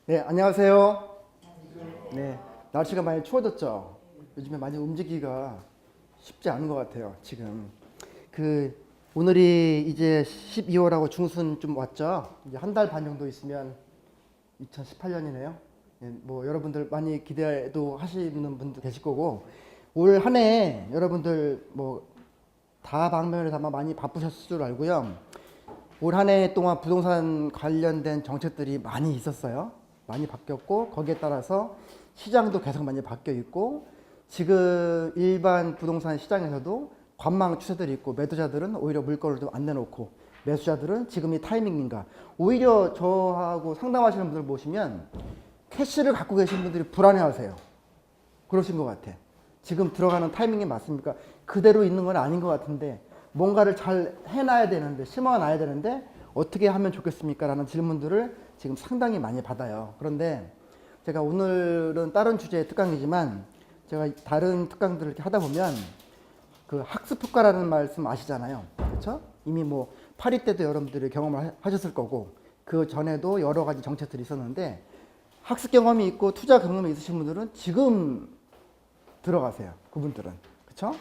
네, 안녕하세요. 네, 날씨가 많이 추워졌죠. 요즘에 많이 움직이기가 쉽지 않은 것 같아요. 지금 그 오늘이 이제 12월하고 중순 좀 왔죠. 이제 한 달 반 정도 있으면 2018년이네요. 뭐 여러분들 많이 기대도 하시는 분도 계실 거고 올 한 해 여러분들 뭐 다 방면에서 아마 많이 바쁘셨을 줄 알고요. 올 한 해 동안 부동산 관련된 정책들이 많이 있었어요. 많이 바뀌었고 거기에 따라서 시장도 계속 많이 바뀌어 있고 지금 일반 부동산 시장에서도 관망 추세들이 있고 매도자들은 오히려 물건을 좀 안 내놓고 매수자들은 지금이 타이밍인가. 오히려 저하고 상담하시는 분들 보시면 캐시를 갖고 계신 분들이 불안해하세요. 그러신 것 같아. 지금 들어가는 타이밍이 맞습니까? 그대로 있는 건 아닌 것 같은데 뭔가를 잘 해놔야 되는데 심어놔야 되는데 어떻게 하면 좋겠습니까? 라는 질문들을 지금 상당히 많이 받아요. 그런데 제가 오늘은 다른 주제의 특강이지만 제가 다른 특강들을 이렇게 하다 보면 그 학습 효과라는 말씀 아시잖아요. 그렇죠? 이미 뭐 파리 때도 여러분들이 경험을 하셨을 거고 그 전에도 여러 가지 정책들이 있었는데 학습 경험이 있고 투자 경험이 있으신 분들은 지금 들어가세요. 그분들은. 그렇죠?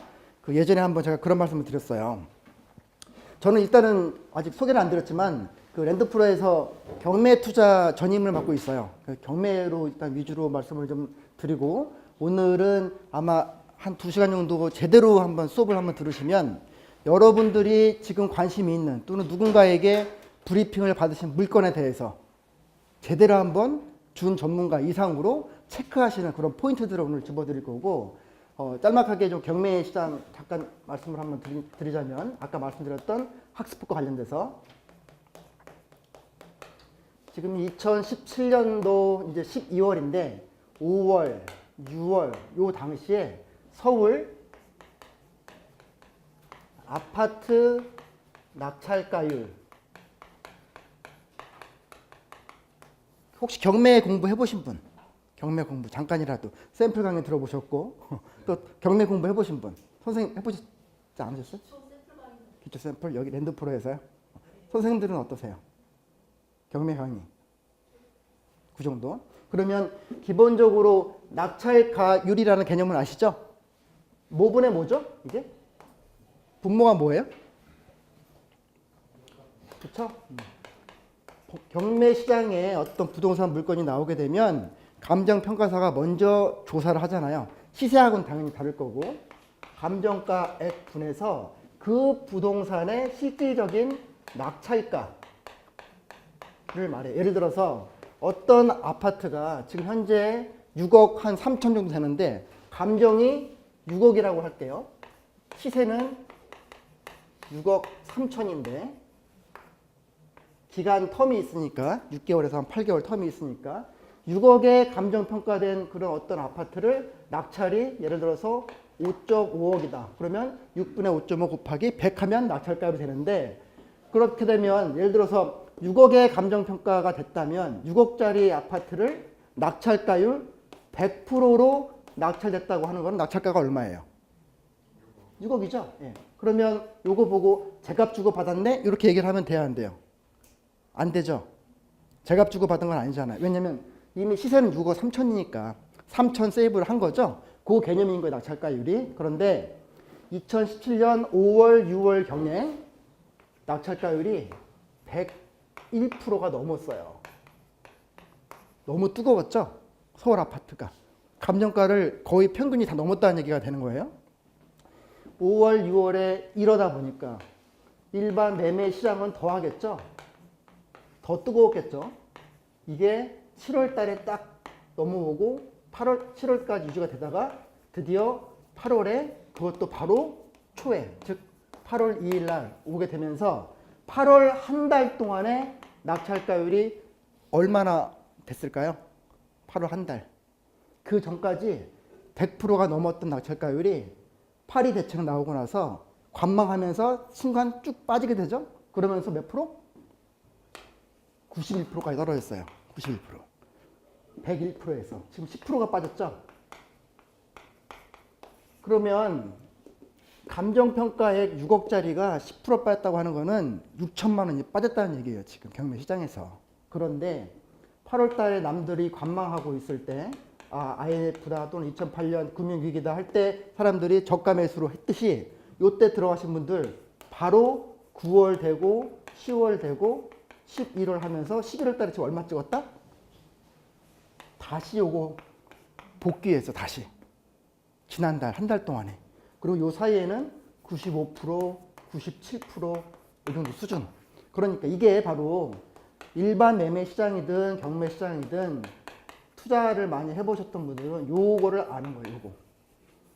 그 예전에 한번 제가 그런 말씀을 드렸어요. 저는 일단은 아직 소개를 안 드렸지만 그 랜드프로에서 경매 투자 전임을 맡고 있어요. 그 경매로 일단 위주로 말씀을 좀 드리고 오늘은 아마 한 2시간 정도 제대로 한번 수업을 한번 들으시면 여러분들이 지금 관심이 있는 또는 누군가에게 브리핑을 받으신 물건에 대해서 제대로 한번 준 전문가 이상으로 체크하시는 그런 포인트들을 오늘 집어드릴 거고 짤막하게 좀 경매 시장 잠깐 말씀을 한번 드리자면 아까 말씀드렸던 학습법과 관련돼서 지금 2017년도 이제 12월인데 5월, 6월 요 당시에 서울 아파트 낙찰가율 혹시 경매 공부 해보신 분? 경매 공부 잠깐이라도 샘플 강의 들어보셨고 또 경매 공부 해보신 분? 선생님 해보셨지 않으셨어요? 기초 샘플 여기 랜드프로에서요? 선생님들은 어떠세요? 경매 강의 그 정도? 그러면 기본적으로 낙찰가율이라는 개념을 아시죠? 뭐분의 뭐죠? 이게? 분모가 뭐예요? 그렇죠? 경매 시장에 어떤 부동산 물건이 나오게 되면 감정평가사가 먼저 조사를 하잖아요. 시세하고는 당연히 다를 거고 감정가액 분해서 그 부동산의 실질적인 낙찰가를 말해요. 예를 들어서 어떤 아파트가 지금 현재 6억 한 3천 정도 되는데 감정이 6억이라고 할게요. 시세는 6억 3천인데 기간 텀이 있으니까 6개월에서 한 8개월 텀이 있으니까 6억에 감정평가된 그런 어떤 아파트를 낙찰이 예를 들어서 5.5억이다. 그러면 6분의 5.5 곱하기 100 하면 낙찰가율이 되는데 그렇게 되면 예를 들어서 6억의 감정평가가 됐다면 6억짜리 아파트를 낙찰가율 100%로 낙찰됐다고 하는 건 낙찰가가 얼마예요? 6억이죠? 예. 그러면 요거 보고 제값 주고 받았네? 이렇게 얘기를 하면 돼야 안 돼요? 안 되죠. 제값 주고 받은 건 아니잖아요. 왜냐면 이미 시세는 6억 3천이니까 3천 세이브를 한 거죠. 그 개념인 거예요. 낙찰가율이. 그런데 2017년 5월, 6월 경에 낙찰가율이 101%가 넘었어요. 너무 뜨거웠죠. 서울 아파트가. 감정가를 거의 평균이 다 넘었다는 얘기가 되는 거예요. 5월, 6월에 이러다 보니까 일반 매매 시장은 더 하겠죠. 더 뜨거웠겠죠. 이게 7월 달에 딱 넘어오고 7월까지 유지가 되다가 드디어 8월에 그것도 바로 초에 즉 8월 2일 날 오게 되면서 8월 한 달 동안의 낙찰가율이 얼마나 됐을까요? 8월 한 달. 그 전까지 100%가 넘었던 낙찰가율이 파리 대책 나오고 나서 관망하면서 순간 쭉 빠지게 되죠. 그러면서 몇 프로? 91%까지 떨어졌어요. 91%. 101%에서 지금 10%가 빠졌죠. 그러면 감정평가액 6억짜리가 10% 빠졌다고 하는 거는 6천만 원이 빠졌다는 얘기예요. 지금 경매 시장에서. 그런데 8월 달에 남들이 관망하고 있을 때 IMF다 또는 2008년 금융위기다 할 때 사람들이 저가 매수로 했듯이 요때 들어가신 분들 바로 9월 되고 10월 되고 11월 하면서 11월 달에 지금 얼마 찍었다? 다시 요거 복귀했어. 다시 지난달 한 달 동안에. 그리고 요 사이에는 95%, 97% 이 정도 수준. 그러니까 이게 바로 일반 매매 시장이든 경매 시장이든 투자를 많이 해보셨던 분들은 요거를 아는 거예요. 요거.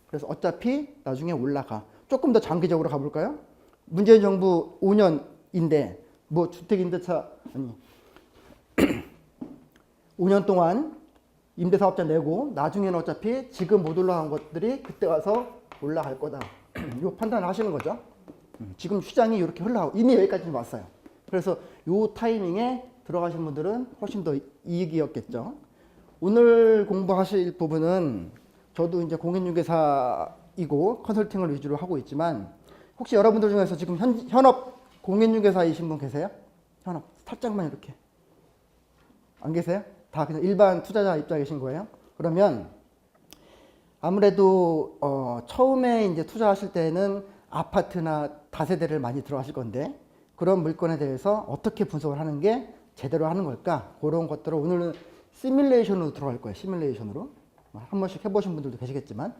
그래서 어차피 나중에 올라가. 조금 더 장기적으로 가볼까요? 문재인 정부 5년인데 뭐 주택임대차 아니 5년 동안 임대사업자 내고 나중에는 어차피 지금 못 올라간 것들이 그때 와서 올라갈 거다. 요 판단을 하시는 거죠. 지금 시장이 이렇게 흘러가고 이미 여기까지 왔어요. 그래서 요 타이밍에 들어가신 분들은 훨씬 더 이익이었겠죠. 오늘 공부하실 부분은 저도 이제 공인중개사이고 컨설팅을 위주로 하고 있지만 혹시 여러분들 중에서 지금 현업 공인중개사이신 분 계세요? 현업 살짝만 이렇게 안 계세요? 다 그냥 일반 투자자 입장에 계신 거예요? 그러면 아무래도 처음에 이제 투자하실 때는 아파트나 다세대를 많이 들어가실 건데 그런 물건에 대해서 어떻게 분석을 하는 게 제대로 하는 걸까? 그런 것들을 오늘은 시뮬레이션으로 들어갈 거예요. 시뮬레이션으로. 한 번씩 해보신 분들도 계시겠지만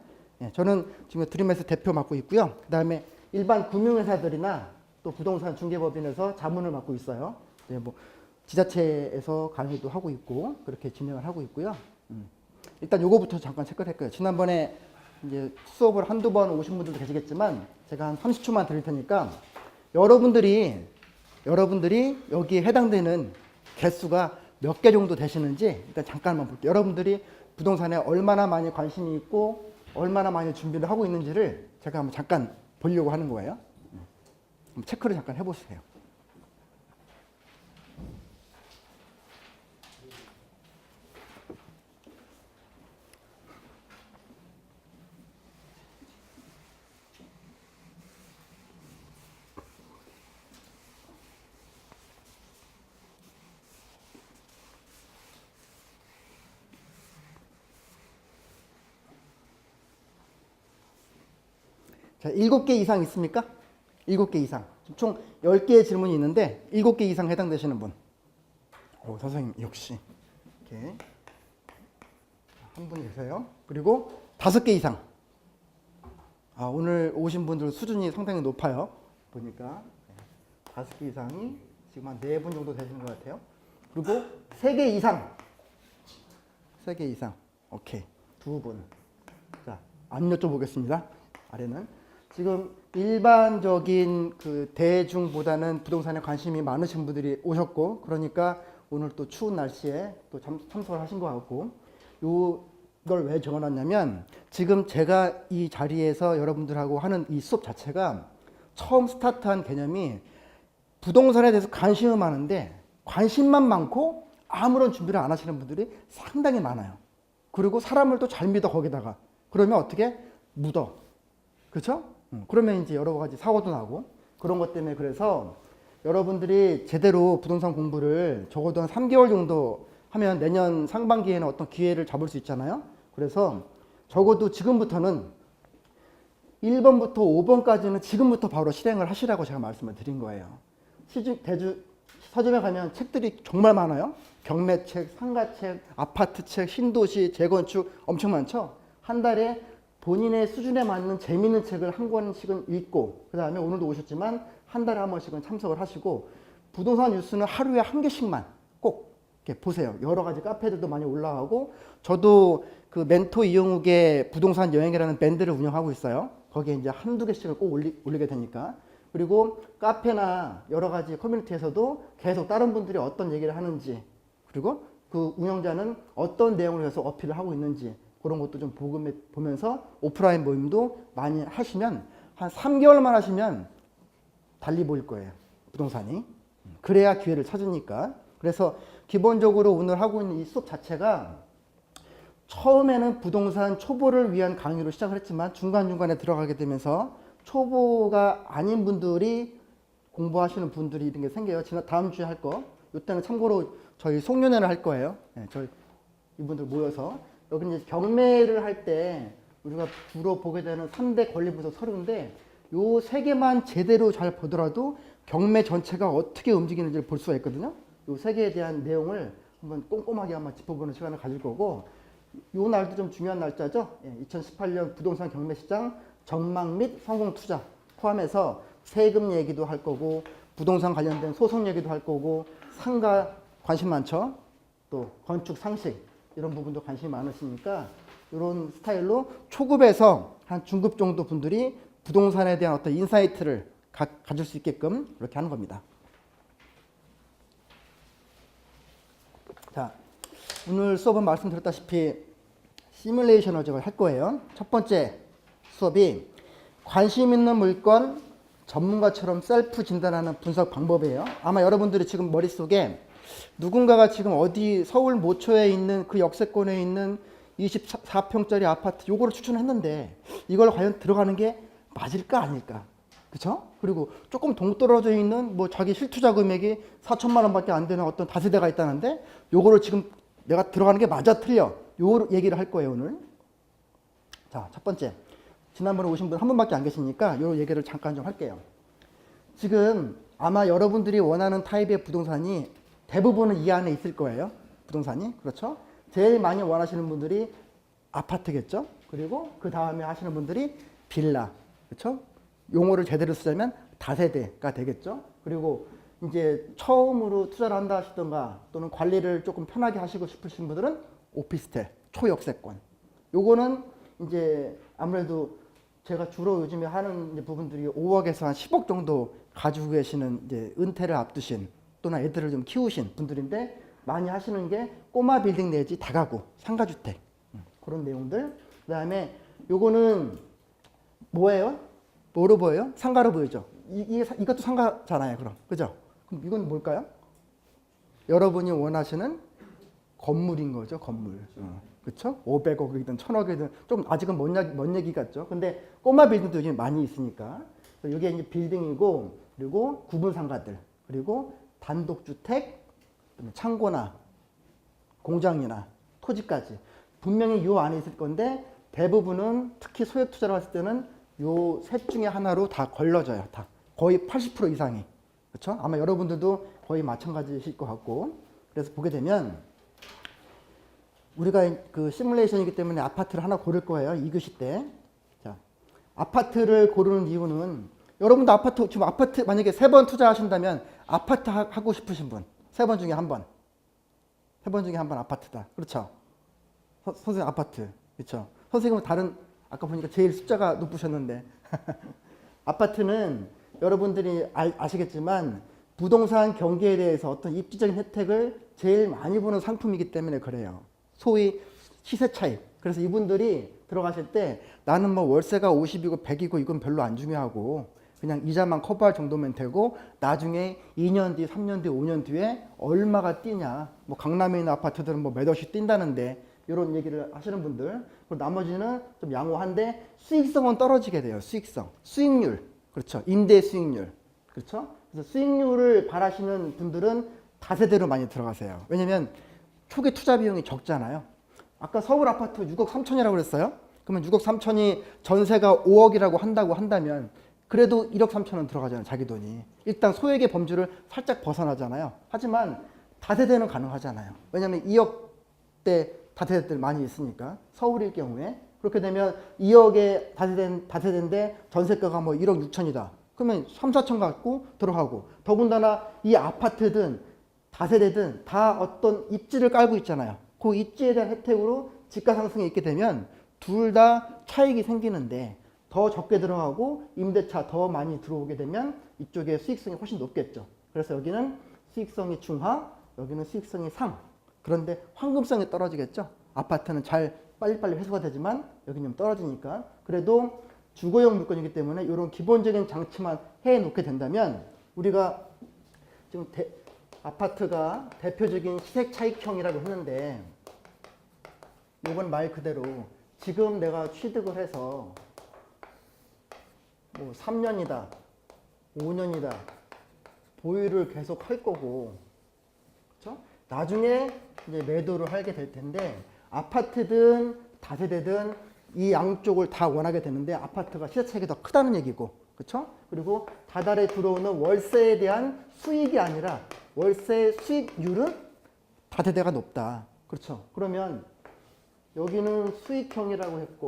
저는 지금 드림에서 대표 맡고 있고요. 그 다음에 일반 금융회사들이나 또 부동산 중개법인에서 자문을 맡고 있어요. 뭐 지자체에서 강의도 하고 있고 그렇게 진행을 하고 있고요. 일단 요거부터 잠깐 체크를 할게요. 지난번에 이제 수업을 한두 번 오신 분들도 계시겠지만 제가 한 30초만 드릴 테니까 여러분들이 여기에 해당되는 개수가 몇 개 정도 되시는지 일단 잠깐만 볼게요. 여러분들이 부동산에 얼마나 많이 관심이 있고 얼마나 많이 준비를 하고 있는지를 제가 한번 잠깐 보려고 하는 거예요. 체크를 잠깐 해보세요. 자, 7개 이상 있습니까? 7개 이상. 총 10개의 질문이 있는데 7개 이상 해당되시는 분. 선생님 역시. 이렇게 한 분 계세요. 그리고 5개 이상. 오늘 오신 분들 수준이 상당히 높아요. 보니까 5개 이상이 지금 한 4분 정도 되시는 것 같아요. 그리고 3개 이상. 3개 이상. 오케이. 2분. 자, 안 여쭤보겠습니다. 아래는. 지금 일반적인 그 대중보다는 부동산에 관심이 많으신 분들이 오셨고 그러니까 오늘 또 추운 날씨에 또 참석을 하신 것 같고 이걸 왜 적어놨냐면 지금 제가 이 자리에서 여러분들하고 하는 이 수업 자체가 처음 스타트한 개념이 부동산에 대해서 관심은 많은데 관심만 많고 아무런 준비를 안 하시는 분들이 상당히 많아요. 그리고 사람을 또 잘 믿어 거기다가 그러면 어떻게 묻어. 그렇죠? 그러면 이제 여러 가지 사고도 나고 그런 것 때문에 그래서 여러분들이 제대로 부동산 공부를 적어도 한 3개월 정도 하면 내년 상반기에는 어떤 기회를 잡을 수 있잖아요. 그래서 적어도 지금부터는 1번부터 5번까지는 지금부터 바로 실행을 하시라고 제가 말씀을 드린 거예요. 서점에 가면 책들이 정말 많아요. 경매책, 상가책, 아파트책, 신도시, 재건축 엄청 많죠. 한 달에 본인의 수준에 맞는 재미있는 책을 한 권씩은 읽고 그 다음에 오늘도 오셨지만 한 달에 한 번씩은 참석을 하시고 부동산 뉴스는 하루에 한 개씩만 꼭 이렇게 보세요. 여러 가지 카페들도 많이 올라가고 저도 그 멘토 이영욱의 부동산 여행이라는 밴드를 운영하고 있어요. 거기에 이제 한두 개씩을 꼭 올리게 되니까 그리고 카페나 여러 가지 커뮤니티에서도 계속 다른 분들이 어떤 얘기를 하는지 그리고 그 운영자는 어떤 내용을 해서 어필을 하고 있는지 그런 것도 좀 보면서 오프라인 모임도 많이 하시면 한 3개월만 하시면 달리 보일 거예요. 부동산이. 그래야 기회를 찾으니까. 그래서 기본적으로 오늘 하고 있는 이 수업 자체가 처음에는 부동산 초보를 위한 강의로 시작을 했지만 중간중간에 들어가게 되면서 초보가 아닌 분들이 공부하시는 분들이 이런 게 생겨요. 다음 주에 할 거. 이때는 참고로 저희 송년회를 할 거예요. 네, 저희 이분들 모여서 여기 이제 경매를 할 때 우리가 주로 보게 되는 3대 권리분석 서류인데 요 세 개만 제대로 잘 보더라도 경매 전체가 어떻게 움직이는지를 볼 수가 있거든요. 요 세 개에 대한 내용을 한번 꼼꼼하게 한번 짚어보는 시간을 가질 거고 요 날도 좀 중요한 날짜죠. 2018년 부동산 경매 시장 전망 및 성공 투자 포함해서 세금 얘기도 할 거고 부동산 관련된 소송 얘기도 할 거고 상가 관심 많죠. 또 건축 상식 이런 부분도 관심이 많으시니까 이런 스타일로 초급에서 한 중급 정도 분들이 부동산에 대한 어떤 인사이트를 가질 수 있게끔 이렇게 하는 겁니다. 자, 오늘 수업은 말씀드렸다시피 시뮬레이션을 제가 할 거예요. 첫 번째 수업이 관심 있는 물건 전문가처럼 셀프 진단하는 분석 방법이에요. 아마 여러분들이 지금 머릿속에 누군가가 지금 어디 서울 모초에 있는 그 역세권에 있는 24평짜리 아파트 요거를 추천했는데 이걸 과연 들어가는 게 맞을까 아닐까? 그쵸? 그리고 조금 동떨어져 있는 뭐 자기 실투자 금액이 4천만 원밖에 안 되는 어떤 다세대가 있다는데 요거를 지금 내가 들어가는 게 맞아 틀려 요 얘기를 할 거예요 오늘. 자, 첫 번째 지난번에 오신 분 한 분밖에 안 계시니까 요 얘기를 잠깐 좀 할게요. 지금 아마 여러분들이 원하는 타입의 부동산이 대부분은 이 안에 있을 거예요. 부동산이. 그렇죠? 제일 많이 원하시는 분들이 아파트겠죠? 그리고 그 다음에 하시는 분들이 빌라. 그렇죠? 용어를 제대로 쓰자면 다세대가 되겠죠? 그리고 이제 처음으로 투자를 한다 하시던가 또는 관리를 조금 편하게 하시고 싶으신 분들은 오피스텔, 초역세권. 요거는 이제 아무래도 제가 주로 요즘에 하는 이제 부분들이 5억에서 한 10억 정도 가지고 계시는 이제 은퇴를 앞두신 또는 애들을 좀 키우신 분들인데 많이 하시는 게 꼬마 빌딩 내지 다가구, 상가주택 그런 내용들. 그 다음에 요거는 뭐예요? 뭐로 보여요? 상가로 보이죠? 이것도 상가잖아요, 그럼. 그죠? 그럼 이건 뭘까요? 여러분이 원하시는 건물인 거죠, 건물. 그쵸? 500억이든 1000억이든 좀 아직은 먼 얘기 같죠? 근데 꼬마 빌딩도 요즘 많이 있으니까. 이게 이제 빌딩이고, 그리고 구분 상가들, 그리고 단독주택, 창고나 공장이나 토지까지. 분명히 요 안에 있을 건데, 대부분은 특히 소액 투자를 했을 때는 요 셋 중에 하나로 다 걸러져요. 다. 거의 80% 이상이. 그렇죠? 아마 여러분들도 거의 마찬가지실 것 같고. 그래서 보게 되면 우리가 그 시뮬레이션이기 때문에 아파트를 하나 고를 거예요. 2교시 때. 자, 아파트를 고르는 이유는 여러분도 아파트 지금 아파트 만약에 3번 투자하신다면 아파트 하고 싶으신 분 3번 중에 한 번. 3번 중에 한 번 아파트다. 그렇죠? 선생님 아파트. 그렇죠? 선생님은 다른 아까 보니까 제일 숫자가 높으셨는데 아파트는 여러분들이 아시겠지만 부동산 경기에 대해서 어떤 입지적인 혜택을 제일 많이 보는 상품이기 때문에 그래요. 소위 시세 차익. 그래서 이분들이 들어가실 때 나는 뭐 월세가 50이고 100이고 이건 별로 안 중요하고 그냥 이자만 커버할 정도면 되고 나중에 2년 뒤, 3년 뒤, 5년 뒤에 얼마가 뛰냐. 뭐 강남에 있는 아파트들은 뭐 몇 억씩 뛴다는데 이런 얘기를 하시는 분들. 그리고 나머지는 좀 양호한데 수익성은 떨어지게 돼요. 수익성. 수익률. 그렇죠. 임대 수익률. 그렇죠. 그래서 수익률을 바라시는 분들은 다세대로 많이 들어가세요. 왜냐면 초기 투자 비용이 적잖아요. 아까 서울 아파트 6억 3천이라고 그랬어요. 그러면 6억 3천이 전세가 5억이라고 한다고 한다면 그래도 1억 3천은 들어가잖아요. 자기 돈이. 일단 소액의 범주를 살짝 벗어나잖아요. 하지만 다세대는 가능하잖아요. 왜냐하면 2억대 다세대들 많이 있으니까 서울일 경우에 그렇게 되면 2억의 다세대인데 전세가가 뭐 1억 6천이다. 그러면 3, 4천 갖고 들어가고 더군다나 이 아파트든 다세대든 다 어떤 입지를 깔고 있잖아요. 그 입지에 대한 혜택으로 집가 상승이 있게 되면 둘 다 차익이 생기는데 더 적게 들어가고 임대차 더 많이 들어오게 되면 이쪽에 수익성이 훨씬 높겠죠. 그래서 여기는 수익성이 중하, 여기는 수익성이 상. 그런데 황금성이 떨어지겠죠. 아파트는 잘 빨리빨리 회수가 되지만 여기는 좀 떨어지니까. 그래도 주거용 물건이기 때문에 이런 기본적인 장치만 해놓게 된다면 우리가 지금 아파트가 대표적인 시세 차익형이라고 했는데 이건 말 그대로 지금 내가 취득을 해서 뭐 3년이다, 5년이다 보유를 계속 할 거고, 그렇죠? 나중에 이제 매도를 하게 될 텐데 아파트든 다세대든 이 양쪽을 다 원하게 되는데 아파트가 시세 차익이 더 크다는 얘기고, 그렇죠? 그리고 다달에 들어오는 월세에 대한 수익이 아니라 월세 수익률은 다세대가 높다. 그렇죠? 그러면 여기는 수익형이라고 했고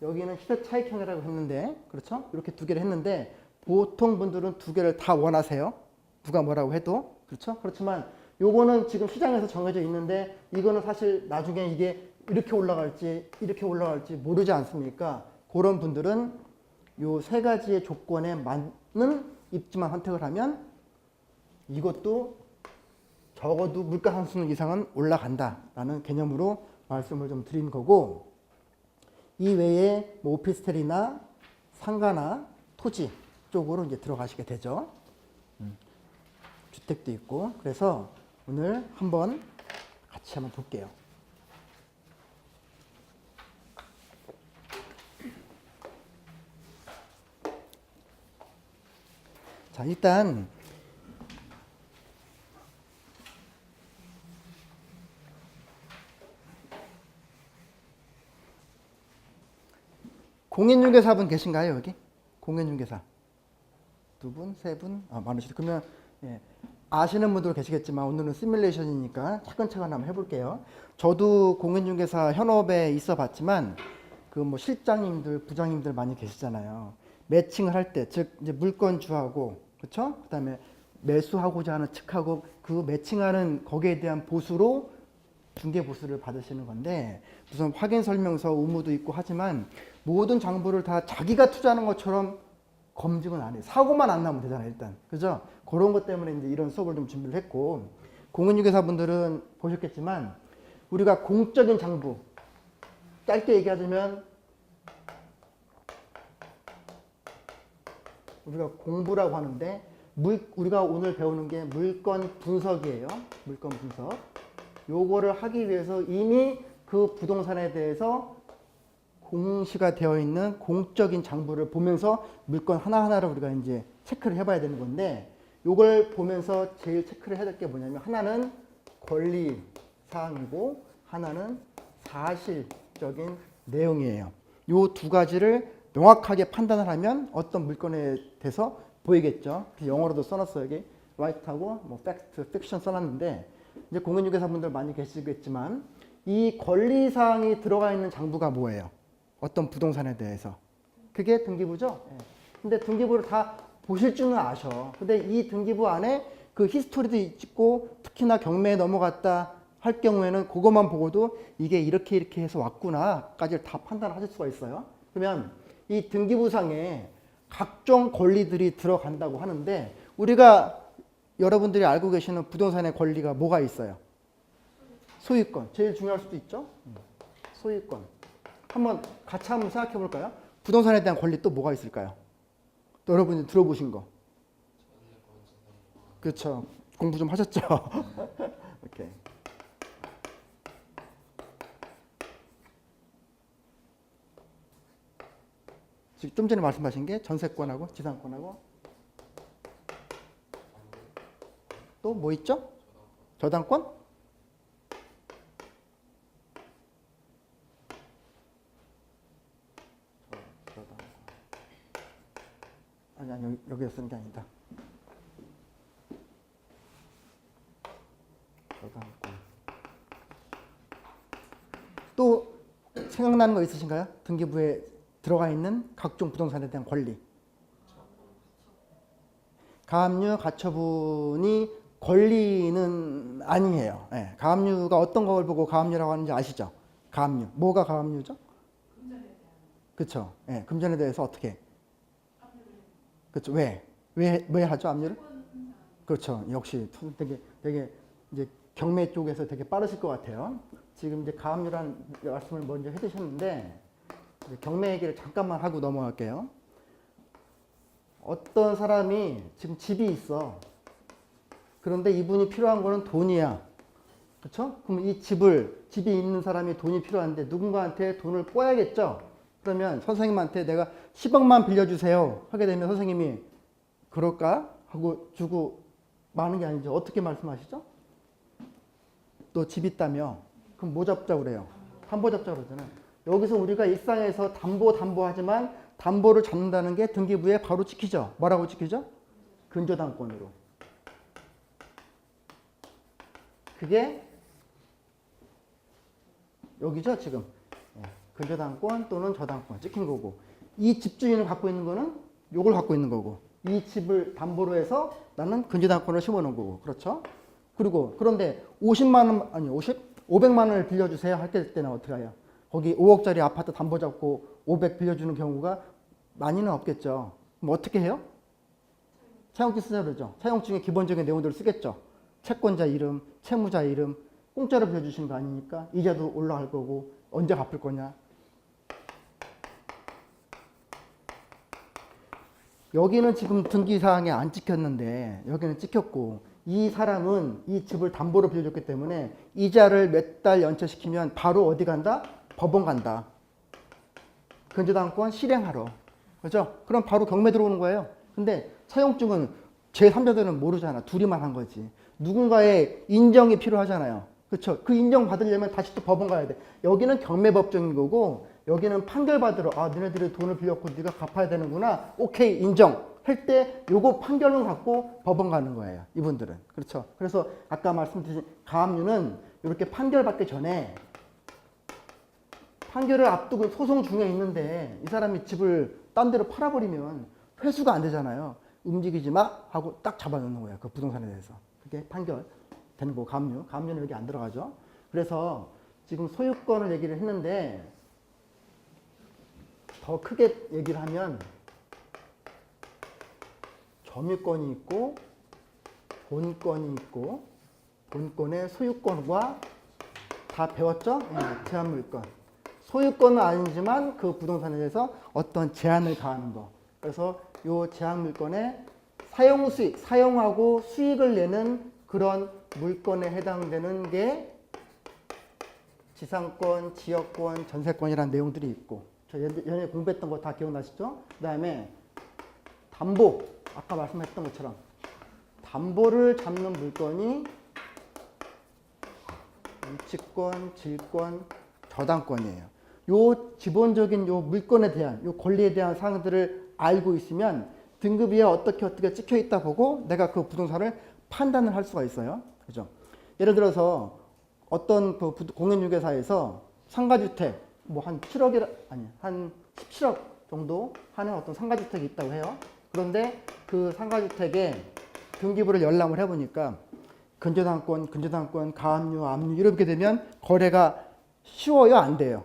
여기는 시세 차익형이라고 했는데, 그렇죠? 이렇게 두 개를 했는데 보통 분들은 두 개를 다 원하세요. 누가 뭐라고 해도. 그렇죠? 그렇지만 요거는 지금 시장에서 정해져 있는데 이거는 사실 나중에 이게 이렇게 올라갈지 모르지 않습니까? 그런 분들은 요 세 가지의 조건에 맞는 입지만 선택을 하면 이것도 적어도 물가 상승률 이상은 올라간다라는 개념으로 말씀을 좀 드린 거고, 이 외에 뭐 오피스텔이나 상가나 토지 쪽으로 이제 들어가시게 되죠. 주택도 있고. 그래서 오늘 한번 같이 한번 볼게요. 자, 일단 공인중개사분 계신가요, 여기? 공인중개사. 두 분, 세 분? 많으시죠. 그러면 예, 아시는 분들 계시겠지만 오늘은 시뮬레이션이니까 차근차근 한번 해볼게요. 저도 공인중개사 현업에 있어 봤지만 그 뭐 실장님들, 부장님들 많이 계시잖아요. 매칭을 할 때, 즉 이제 물건주하고, 그렇죠? 그다음에 매수하고자 하는 측하고 그 매칭하는 거기에 대한 보수로 중개 보수를 받으시는 건데, 무슨 확인 설명서 의무도 있고 하지만 모든 장부를 다 자기가 투자하는 것처럼 검증은 안 해요. 사고만 안 나면 되잖아요, 일단. 그죠? 그런 것 때문에 이제 이런 수업을 좀 준비를 했고, 공인중개사분들은 보셨겠지만 우리가 공적인 장부, 짧게 얘기하자면 우리가 공부라고 하는데 우리가 오늘 배우는 게 물건 분석이에요. 물건 분석. 요거를 하기 위해서 이미 그 부동산에 대해서 공시가 되어 있는 공적인 장부를 보면서 물건 하나하나를 우리가 이제 체크를 해봐야 되는 건데, 요걸 보면서 제일 체크를 해야 될 게 뭐냐면 하나는 권리 사항이고 하나는 사실적인 내용이에요. 요 두 가지를 명확하게 판단을 하면 어떤 물건에 대해서 보이겠죠. 영어로도 써놨어요. 여기 right하고 뭐 fact, fiction 써놨는데, 이제 공인중개사분들 많이 계시겠지만 이 권리사항이 들어가 있는 장부가 뭐예요? 어떤 부동산에 대해서. 그게 등기부죠. 예. 근데 등기부를 다 보실 줄은 아셔. 근데 이 등기부 안에 그 히스토리도 있고 특히나 경매에 넘어갔다 할 경우에는 그것만 보고도 이게 이렇게 해서 왔구나까지를 다 판단하실 수가 있어요. 그러면 이 등기부상에 각종 권리들이 들어간다고 하는데, 우리가 여러분들이 알고 계시는 부동산의 권리가 뭐가 있어요? 소유권. 제일 중요할 수도 있죠. 소유권. 한번 같이 한번 생각해 볼까요? 부동산에 대한 권리 또 뭐가 있을까요? 또 여러분이 들어보신 거. 그렇죠. 공부 좀 하셨죠? 오케이. 지금 좀 전에 말씀하신 게 전세권하고 지상권하고 또 뭐 있죠? 저당권? 아니 여기에 쓰는 게 아니다. 저당권. 또 생각나는 거 있으신가요? 등기부에 들어가 있는 각종 부동산에 대한 권리. 가압류, 가처분이 권리는 아니에요. 네, 가압류가 어떤 걸 보고 가압류라고 하는지 아시죠? 가압류. 뭐가 가압류죠? 그렇죠. 네, 금전에 대해서 어떻게? 그렇죠. 왜 하죠, 압류를? 그렇죠. 역시 되게 이제 경매 쪽에서 되게 빠르실 것 같아요. 지금 이제 가압류라는 말씀을 먼저 해주셨는데, 경매 얘기를 잠깐만 하고 넘어갈게요. 어떤 사람이 지금 집이 있어. 그런데 이분이 필요한 거는 돈이야. 그렇죠? 그럼 이 집이 있는 사람이 돈이 필요한데 누군가한테 돈을 꿔야겠죠? 그러면 선생님한테 내가 10억만 빌려주세요 하게 되면 선생님이 그럴까? 하고 주고 마는 게 아니죠. 어떻게 말씀하시죠? 너 집 있다며? 그럼 뭐 잡자고 그래요? 담보 잡자고 그러잖아요. 여기서 우리가 일상에서 담보하지만 담보를 잡는다는 게 등기부에 바로 찍히죠. 뭐라고 찍히죠? 근저당권으로. 그게 여기죠, 지금. 근저당권 또는 저당권 찍힌 거고. 이 집주인을 갖고 있는 거는 요걸 갖고 있는 거고. 이 집을 담보로 해서 나는 근저당권을 심어놓은 거고. 그렇죠? 그리고 그런데 500만 원을 빌려주세요 할 때는 어떻게 해요? 거기 5억짜리 아파트 담보 잡고 500 빌려주는 경우가 많이는 없겠죠. 그럼 어떻게 해요? 차용증 쓰자 그러죠. 차용증의 기본적인 내용들을 쓰겠죠. 채권자 이름, 채무자 이름, 공짜로 빌려주신 거 아니니까 이자도 올라갈 거고 언제 갚을 거냐. 여기는 지금 등기사항에 안 찍혔는데 여기는 찍혔고 이 사람은 이 집을 담보로 빌려줬기 때문에 이자를 몇 달 연체시키면 바로 어디 간다? 법원 간다. 근저당권 실행하러. 그죠? 그럼 바로 경매 들어오는 거예요. 근데 차용증은 제3자들은 모르잖아. 둘이만 한 거지. 누군가의 인정이 필요하잖아요. 그렇죠? 그 인정 받으려면 다시 또 법원 가야 돼. 여기는 경매법정인 거고 여기는 판결 받으러 너네들이 돈을 빌렸고 네가 갚아야 되는구나. 오케이 인정 할 때 요거 판결을 갖고 법원 가는 거예요. 이분들은. 그렇죠? 그래서 아까 말씀드린 가압류는 이렇게 판결 받기 전에 판결을 앞두고 소송 중에 있는데 이 사람이 집을 딴 데로 팔아버리면 회수가 안 되잖아요. 움직이지 마 하고 딱 잡아놓는 거예요. 그 부동산에 대해서. 그게 판결 되는 거고 가압류는 여기 안 들어가죠. 그래서 지금 소유권을 얘기를 했는데 더 크게 얘기를 하면 점유권이 있고 본권이 있고 본권의 소유권과 다 배웠죠? 제한물권. 소유권은 아니지만 그 부동산에 대해서 어떤 제한을 가하는 거. 그래서 이 제한물권의 사용수익, 사용하고 수익을 내는 그런 물건에 해당되는 게 지상권, 지역권, 전세권이라는 내용들이 있고 저 예전에 공부했던 거 다 기억나시죠? 그 다음에 담보, 아까 말씀했던 것처럼 담보를 잡는 물건이 유치권, 질권, 저당권이에요. 요 기본적인 요 물건에 대한 요 권리에 대한 사항들을 알고 있으면 등급위에 어떻게 찍혀 있다 보고 내가 그 부동산을 판단을 할 수가 있어요. 그죠? 예를 들어서 어떤 그 공인중개사에서 상가주택 뭐 한 7억이 한 17억 정도 하는 어떤 상가주택이 있다고 해요. 그런데 그 상가주택에 등기부를 열람을 해보니까 근저당권, 가압류, 압류 이렇게 되면 거래가 쉬워요? 안 돼요?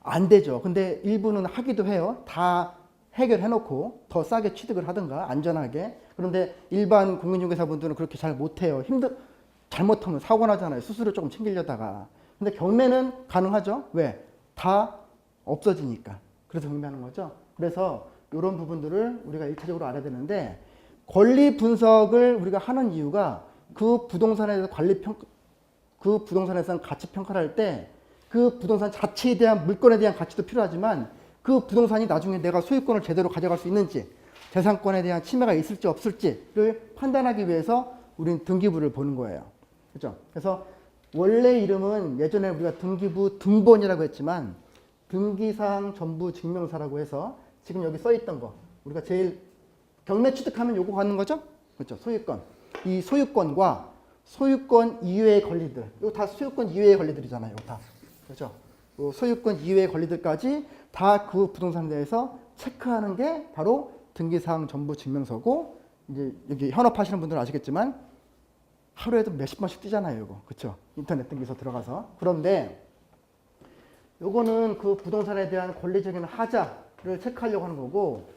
안 되죠. 근데 일부는 하기도 해요. 다 해결해놓고 더 싸게 취득을 하든가 안전하게. 그런데 일반 공인중개사분들은 그렇게 잘 못해요. 잘못하면 사고 나잖아요. 수수료 조금 챙기려다가. 근데 경매는 가능하죠. 왜? 다 없어지니까. 그래서 경매하는 거죠. 그래서 이런 부분들을 우리가 1차적으로 알아야 되는데 권리 분석을 우리가 하는 이유가 그 부동산에 대해서 그 부동산에서 가치 평가를 할 때 그 부동산 자체에 대한 물건에 대한 가치도 필요하지만 그 부동산이 나중에 내가 소유권을 제대로 가져갈 수 있는지 재산권에 대한 침해가 있을지 없을지를 판단하기 위해서 우리는 등기부를 보는 거예요. 그렇죠? 그래서 원래 이름은 예전에 우리가 등기부 등본이라고 했지만 등기사항 전부 증명서라고 해서 지금 여기 써 있던 거 우리가 제일 경매 취득하면 요거 갖는 거죠? 그렇죠? 소유권. 이 소유권과 소유권 이외의 권리들. 이거 다 소유권 이외의 권리들이잖아요. 이거 다. 그렇죠? 소유권 이외의 권리들까지 다 그 부동산에 대해서 체크하는 게 바로 등기사항 전부 증명서고 이제 여기 현업하시는 분들은 아시겠지만 하루에도 몇십 번씩 뜨잖아요. 이거. 그렇죠? 인터넷 등기소 들어가서. 그런데 요거는 그 부동산에 대한 권리적인 하자를 체크하려고 하는 거고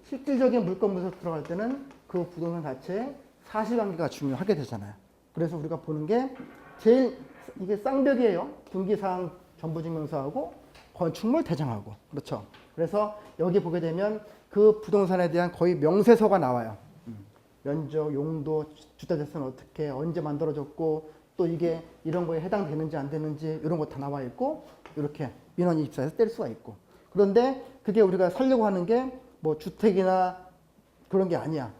실질적인 물건 분석 들어갈 때는 그 부동산 자체의 사실관계가 중요하게 되잖아요. 그래서 우리가 보는 게 제일 이게 쌍벽이에요. 등기사항 전부증명서하고 건축물 대장하고. 그렇죠. 그래서 여기 보게 되면 그 부동산에 대한 거의 명세서가 나와요. 면적, 용도, 주택재산은 어떻게, 언제 만들어졌고 또 이게 이런 거에 해당되는지 안 되는지 이런 거 다 나와 있고 이렇게 민원이 입사해서 뗄 수가 있고. 그런데 그게 우리가 살려고 하는 게 뭐 주택이나 그런 게 아니야.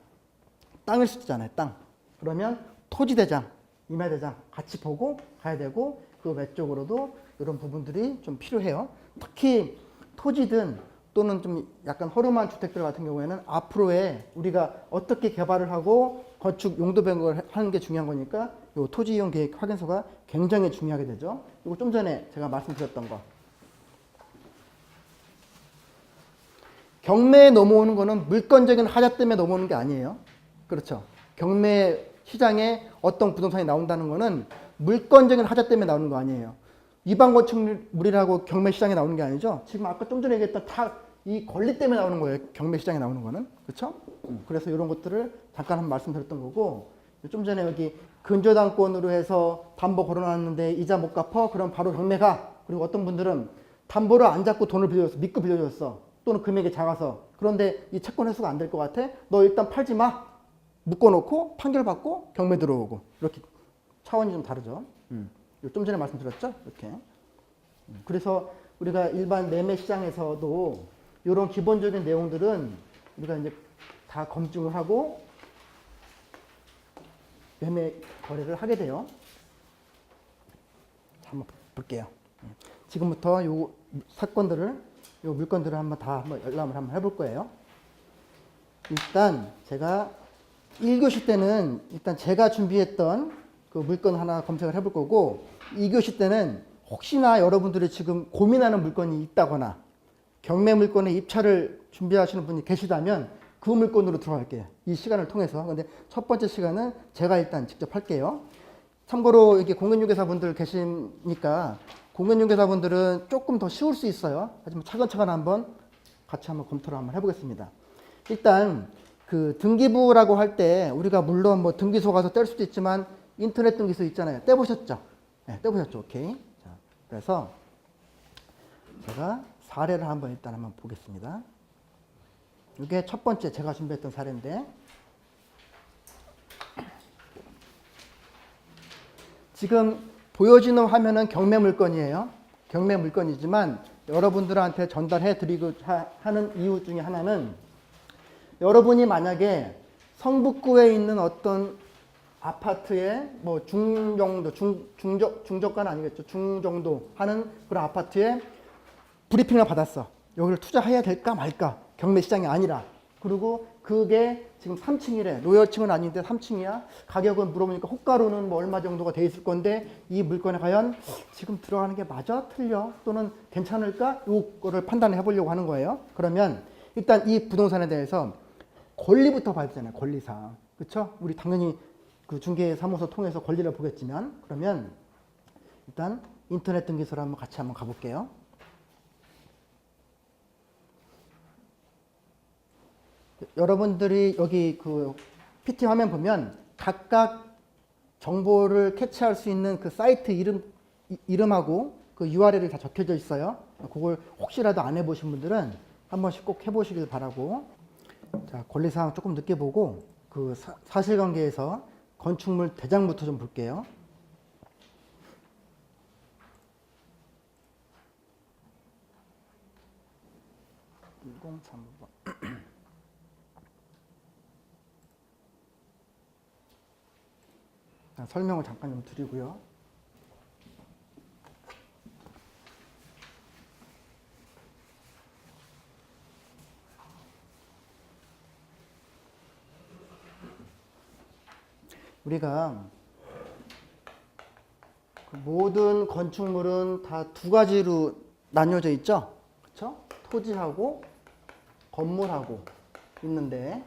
땅을 쓰잖아요. 땅. 그러면 토지대장 임야대장 같이 보고 가야 되고 그 외쪽으로도 이런 부분들이 좀 필요해요. 특히 토지든 또는 좀 약간 허름한 주택들 같은 경우에는 앞으로의 우리가 어떻게 개발을 하고 건축 용도 변경을 하는 게 중요한 거니까 이 토지 이용 계획 확인서가 굉장히 중요하게 되죠. 이거 좀 전에 제가 말씀드렸던 거. 경매에 넘어오는 거는 물건적인 하자 때문에 넘어오는 게 아니에요. 그렇죠. 경매 시장에 어떤 부동산이 나온다는 거는 물건적인 하자 때문에 나오는 거 아니에요. 위반 건축물이라고 경매 시장에 나오는 게 아니죠. 지금 아까 좀 전에 얘기했던 다 이 권리 때문에 나오는 거예요. 경매 시장에 나오는 거는. 그렇죠? 그래서 이런 것들을 잠깐 한번 말씀드렸던 거고, 좀 전에 여기 근저당권으로 해서 담보 걸어놨는데 이자 못 갚아? 그럼 바로 경매가. 그리고 어떤 분들은 담보를 안 잡고 돈을 빌려줬어. 믿고 빌려줬어. 또는 금액이 작아서. 그런데 이 채권 회수가 안 될 것 같아? 너 일단 팔지 마. 묶어놓고 판결받고 경매 들어오고. 이렇게 차원이 좀 다르죠. 좀 전에 말씀드렸죠? 이렇게. 그래서 우리가 일반 매매 시장에서도 이런 기본적인 내용들은 우리가 이제 다 검증을 하고 매매 거래를 하게 돼요. 자, 한번 볼게요. 지금부터 요 사건들을, 요 물건들을 한번 열람을 한번 해볼 거예요. 일단 제가 1교시 때는 일단 제가 준비했던 그 물건 하나 검색을 해볼 거고, 2교시 때는 혹시나 여러분들이 지금 고민하는 물건이 있다거나 경매 물건에 입찰을 준비하시는 분이 계시다면 그 물건으로 들어갈게요. 이 시간을 통해서. 근데 첫 번째 시간은 제가 일단 직접 할게요. 참고로 이렇게 공인중개사분들 계시니까 공인중개사분들은 조금 더 쉬울 수 있어요. 하지만 차근차근 한번 같이 한번 검토를 한번 해보겠습니다. 일단 그 등기부라고 할 때 우리가 물론 뭐 등기소 가서 뗄 수도 있지만 인터넷 등기소 있잖아요. 떼보셨죠? 네, 떼보셨죠? 오케이. 자, 그래서 제가 사례를 한번 보겠습니다. 이게 첫 번째 제가 준비했던 사례인데, 지금 보여지는 화면은 경매 물건이에요. 경매 물건이지만 여러분들한테 전달해 드리고 하는 이유 중에 하나는, 여러분이 만약에 성북구에 있는 어떤 아파트에 뭐 중저가는 아니겠죠. 중정도 하는 그런 아파트에 브리핑을 받았어. 여기를 투자해야 될까 말까. 경매 시장이 아니라. 그리고 그게 지금 3층이래. 로열층은 아닌데 3층이야. 가격은 물어보니까 호가로는 뭐 얼마 정도가 돼 있을 건데 이 물건에 과연 지금 들어가는 게 맞아? 틀려? 또는 괜찮을까? 요거를 판단해 보려고 하는 거예요. 그러면 일단 이 부동산에 대해서 권리부터 봐야 되잖아요. 권리상. 그렇죠? 우리 당연히 그 중개사무소 통해서 권리를 보겠지만, 그러면 일단 인터넷 등기소를 한번 같이 한번 가볼게요. 여러분들이 여기 그 PT 화면 보면 각각 정보를 캐치할 수 있는 그 사이트 이름하고 그 URL이 다 적혀져 있어요. 그걸 혹시라도 안 해보신 분들은 한 번씩 꼭 해보시길 바라고. 자, 권리사항 조금 늦게 보고 그 사실관계에서 건축물 대장부터 좀 볼게요. 설명을 잠깐 좀 드리고요. 우리가 그 모든 건축물은 다 두 가지로 나뉘어져 있죠. 그렇죠? 토지하고 건물하고 있는데,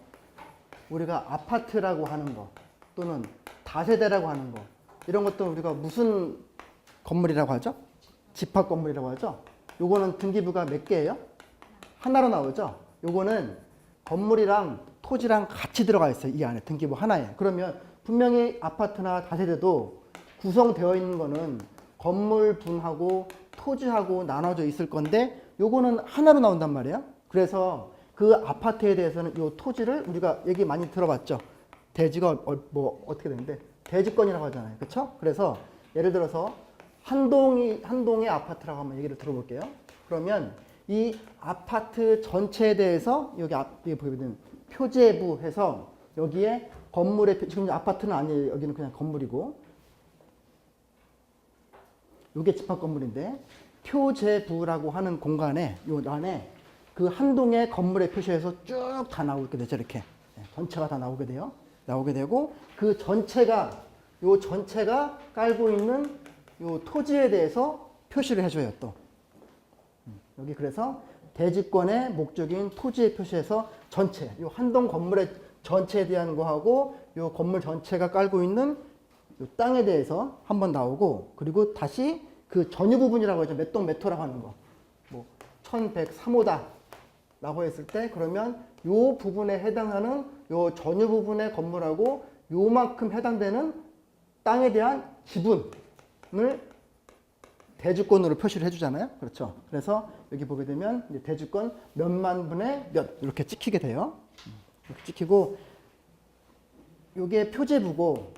우리가 아파트라고 하는 거 또는 다세대라고 하는 거, 이런 것도 우리가 무슨 건물이라고 하죠? 집합 건물이라고 하죠. 요거는 등기부가 몇 개예요? 하나로 나오죠. 요거는 건물이랑 토지랑 같이 들어가 있어요. 이 안에 등기부 하나에. 그러면 분명히 아파트나 다세대도 구성되어 있는 거는 건물분하고 토지하고 나눠져 있을 건데, 요거는 하나로 나온단 말이에요. 그래서 그 아파트에 대해서는 요 토지를 우리가 얘기 많이 들어봤죠. 대지가 뭐 어떻게 되는데 대지권이라고 하잖아요. 그렇죠? 그래서 예를 들어서 한 동의 아파트라고 한번 얘기를 들어볼게요. 그러면 이 아파트 전체에 대해서 여기 앞에 보이는 표제부 해서 여기에 건물의, 지금 아파트는 아니에요. 여기는 그냥 건물이고, 요게 집합 건물인데 표제부라고 하는 공간에 요 안에 그 한 동의 건물의 표시에서 쭉 다 나오게 되죠. 이렇게 전체가 다 나오게 돼요. 나오게 되고 그 전체가 요 전체가 깔고 있는 요 토지에 대해서 표시를 해줘요. 또 여기 그래서 대지권의 목적인 토지의 표시에서 전체 요 한동 건물의 전체에 대한 거하고 요 건물 전체가 깔고 있는 요 땅에 대해서 한번 나오고 그리고 다시 그 전유 부분이라고 하죠. 몇 동 몇 호라고 하는 거. 뭐 1103호다 라고 했을 때 그러면 요 부분에 해당하는 요 전유 부분의 건물하고 요만큼 해당되는 땅에 대한 지분을 대주권으로 표시를 해주잖아요. 그렇죠. 그래서 여기 보게 되면 이제 대주권 몇만 분의 몇 이렇게 찍히게 돼요. 이렇게 찍히고 요게 표제부고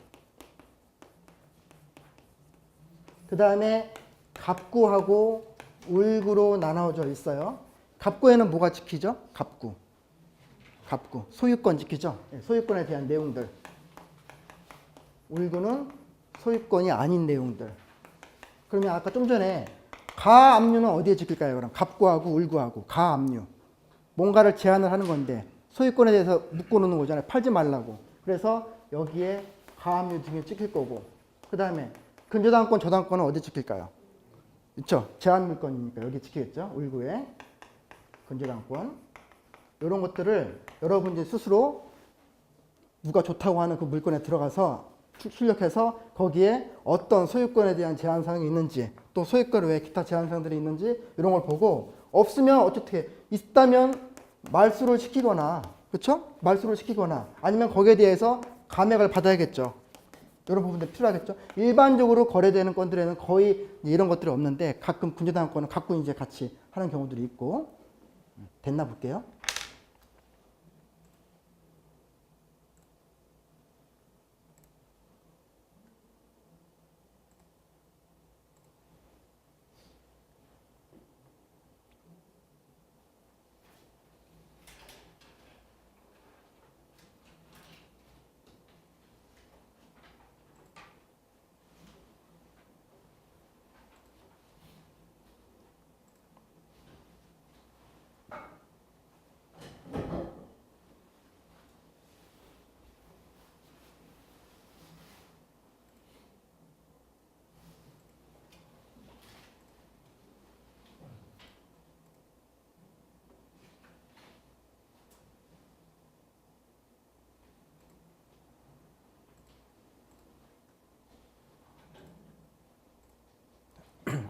그 다음에 갑구하고 울구로 나눠져 있어요. 갑구에는 뭐가 찍히죠? 갑구. 소유권 찍히죠? 소유권에 대한 내용들. 울구는 소유권이 아닌 내용들. 그러면 아까 좀 전에 가압류는 어디에 찍힐까요? 그럼 갑구하고 울구하고 가압류. 뭔가를 제한을 하는 건데 소유권에 대해서 묶어놓는 거잖아요. 팔지 말라고. 그래서 여기에 가압류 등에 찍힐 거고 그 다음에 근저당권, 저당권은 어디 찍힐까요? 그렇죠? 제한물권이니까 여기 찍히겠죠? 울구에 근저당권. 이런 것들을 여러분들이 스스로 누가 좋다고 하는 그 물건에 들어가서 출력해서 거기에 어떤 소유권에 대한 제한사항이 있는지 또 소유권 외에 기타 제한사항들이 있는지 이런 걸 보고 없으면 어떻게 있다면 말수를 시키거나 그렇죠? 말수를 시키거나 아니면 거기에 대해서 감액을 받아야겠죠. 이런 부분들 필요하겠죠. 일반적으로 거래되는 건들에는 거의 이런 것들이 없는데 가끔 근저당권은 갖고 이제 같이 하는 경우들이 있고 됐나 볼게요.